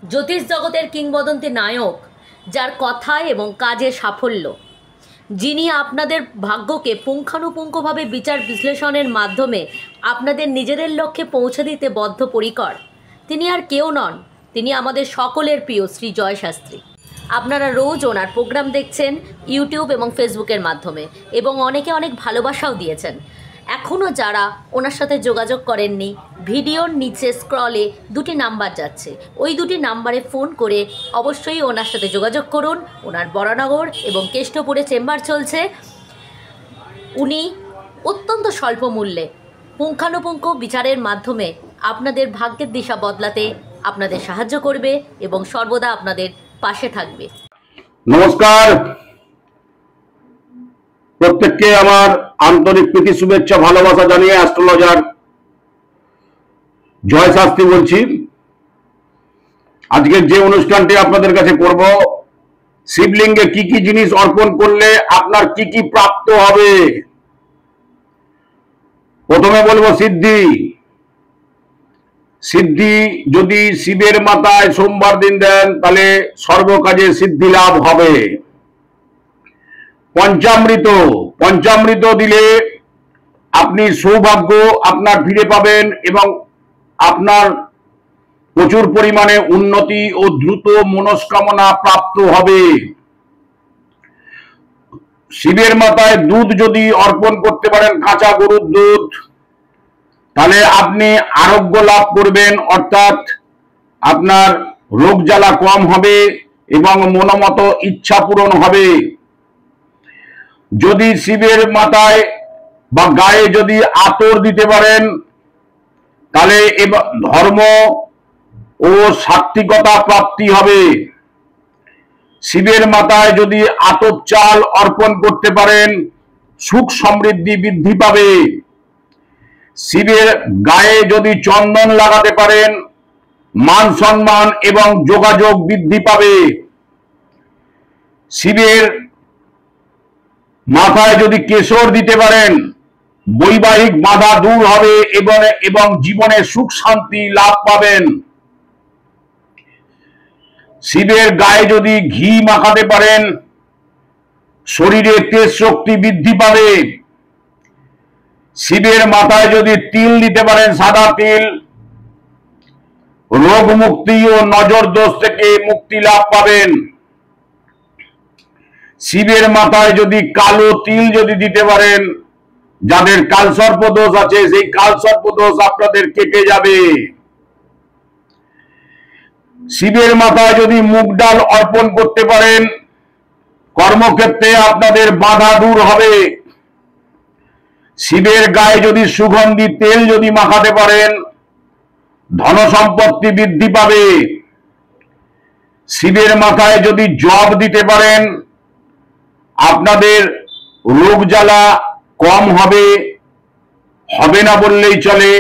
জ্যোতিষ জগতের কিংবদন্তি নায়ক, যার কথায় এবং কাজে সাফল্য, যিনি আপনাদের ভাগ্যকে পুঙ্খানুপুঙ্খভাবে বিচার বিশ্লেষণের মাধ্যমে আপনাদের নিজেদের লক্ষ্যে পৌঁছে দিতে বদ্ধপরিকর, তিনি আর কেউ নন, তিনি আমাদের সকলের প্রিয় শ্রী জয় শাস্ত্রী। আপনারা রোজ ওনার প্রোগ্রাম দেখছেন ইউটিউব এবং ফেসবুকের মাধ্যমে, এবং অনেকে অনেক ভালোবাসাও দিয়েছেন। এখনও যারা ওনার সাথে যোগাযোগ করেননি, ভিডিওর নিচে স্ক্রলে দুটি নাম্বার যাচ্ছে, ওই দুটি নাম্বারে ফোন করে অবশ্যই ওনার সাথে যোগাযোগ করুন। ওনার বরানগর এবং কেষ্টপুরে চেম্বার চলছে। উনি অত্যন্ত স্বল্প মূল্যে পুঙ্খানুপুঙ্খ বিচারের মাধ্যমে আপনাদের ভাগ্যের দিশা বদলাতে আপনাদের সাহায্য করবে এবং সর্বদা আপনাদের পাশে থাকবে। নমস্কার, প্রত্যেককে আমার আন্তরিক প্রীতি শুভেচ্ছা ভালোবাসা জানিয়ে অ্যাস্ট্রোলজার জয় শাস্ত্রী বলছি। আজকে যে অনুষ্ঠানটি আপনাদের কাছে করব, শিবলিঙ্গে কি কি জিনিস অর্পণ করলে আপনার কি কি প্রাপ্ত হবে। প্রথমে বলবো সিদ্ধি। সিদ্ধি যদি শিবের মাথায় সোমবার দিন দেন তাহলে সর্বকাজে সিদ্ধি লাভ হবে। পঞ্চামৃত, পঞ্চামৃত দিলে আপনি সৌভাগ্য আপনার ফিরে পাবেন এবং আপনার প্রচুর পরিমাণে উন্নতি ও দ্রুত মনস্কামনা প্রাপ্ত হবে। শিবের মাথায় দুধ যদি অর্পণ করতে পারেন, কাঁচা গরুর দুধ, তাহলে আপনি আরোগ্য লাভ করবেন, অর্থাৎ আপনার রোগ জ্বালা কম হবে এবং মনোমতো ইচ্ছা পূরণ হবে। যদি শিবের মাথায় বা গায়ে যদি আতর দিতে পারেন তাহলে ধর্ম ও সাত্ত্বিকতা প্রাপ্তি হবে। শিবের মাথায় যদি আতপ চাল অর্পণ করতে পারেন সুখ সমৃদ্ধি বৃদ্ধি পাবে। শিবের গায়ে যদি চন্দন লাগাতে পারেন মান সম্মান এবং যোগাযোগ বৃদ্ধি পাবে। শিবের মাথায় যদি কেশর দিতে পারেন বৈবাহিক বাধা দূর হবে এবং জীবনে সুখ শান্তি লাভ পাবেন। শিবের গায়ে যদি ঘি মাখাতে পারেন শরীরে তেজ শক্তি বৃদ্ধি পাবে। শিবের মাথায় যদি তিল দিতে পারেন, সাদা তিল, রোগ মুক্তি ও নজর দোষ থেকে মুক্তি লাভ পাবেন। শিবের মাথায় যদি কালো তিল যদি দিতে পারেন, যাদের কালসর্প দোষ আছে সেই কালসর্প দোষ আপনাদের কেটে যাবে। শিবের মাথায় যদি মুগ ডাল অর্পণ করতে পারেন কর্মক্ষেত্রে আপনাদের বাধা দূর হবে। শিবের গায়ে যদি সুগন্ধি তেল যদি মাখাতে পারেন ধন সম্পত্তি বৃদ্ধি পাবে। শিবের মাথায় যদি জব দিতে পারেন আপনাদের রোগ জ্বালা কম হবে, হবে না বললেই চলে,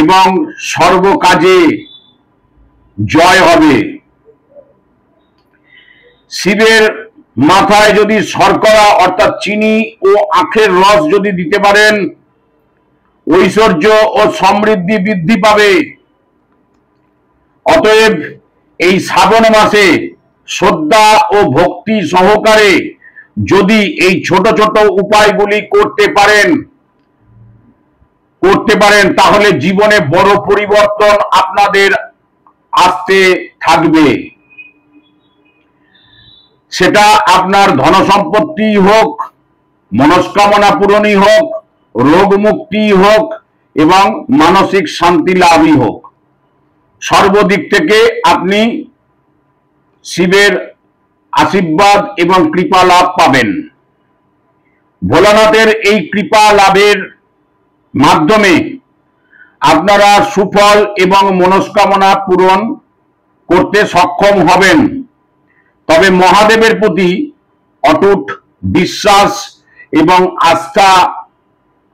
এবং সর্বকাজে জয় হবে। শিবের মাথায় যদি শর্করা অর্থাৎ চিনি ও আখের রস যদি দিতে পারেন ঐশ্বর্য ও সমৃদ্ধি বৃদ্ধি পাবে। অতএব এই শ্রাবণ মাসে শ্রদ্ধা ও ভক্তি সহকারে যদি এই ছোট ছোট উপায়গুলি করতে পারেন তাহলে জীবনে বড় পরিবর্তন আপনাদের আসতে থাকবে। সেটা আপনার ধন সম্পত্তি হোক, মনস্কামনা পূরণই হোক, রোগ মুক্তি হোক এবং মানসিক শান্তি লাভই হোক, সর্বদিক থেকে আপনি শিবের আশীর্বাদ এবং কৃপা লাভ পাবেন। ভোলানাথের এই কৃপা লাভের মাধ্যমে আপনারা সুফল এবং মনস্কামনা পূরণ করতে সক্ষম হবেন। তবে মহাদেবের প্রতি অটুট বিশ্বাস এবং আস্থা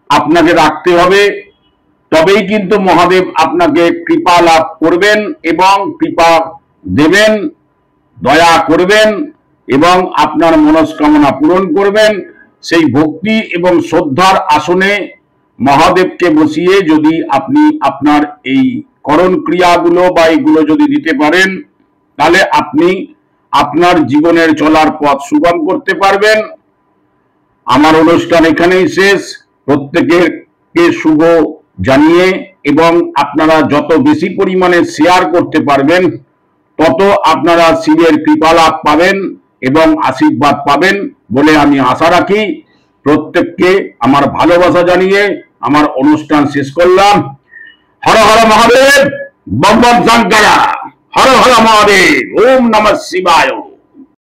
আপনাকে রাখতে হবে, তবেই কিন্তু মহাদেব আপনাকে কৃপা লাভ করবেন এবং কৃপা দেবেন, দয়া করবেন এবং আপনার মনস্কামনা পূরণ করবেন। সেই ভক্তি এবং শ্রদ্ধার আসনে মহাদেবকে বসিয়ে যদি আপনি আপনার এই করণ ক্রিয়াগুলো বা এইগুলো যদি দিতে পারেন তাহলে আপনি আপনার জীবনের চলার পথ সুগম করতে পারবেন। আমার অনুষ্ঠান এখানেই শেষ। প্রত্যেকেরকে শুভ জানিয়ে এবং আপনারা যত বেশি পরিমাণে শেয়ার করতে পারবেন তত আপনারা শিবের কৃপা লাভ পাবেন এবং আশীর্বাদ পাবেন বলে আমি আশা রাখি। প্রত্যেককে আমার ভালোবাসা জানিয়ে আমার অনুষ্ঠান শেষ করলাম। হর হর মহাদেব, বম বম শঙ্করা, হর হর মহাদেব, ওম নমঃ শিবায়।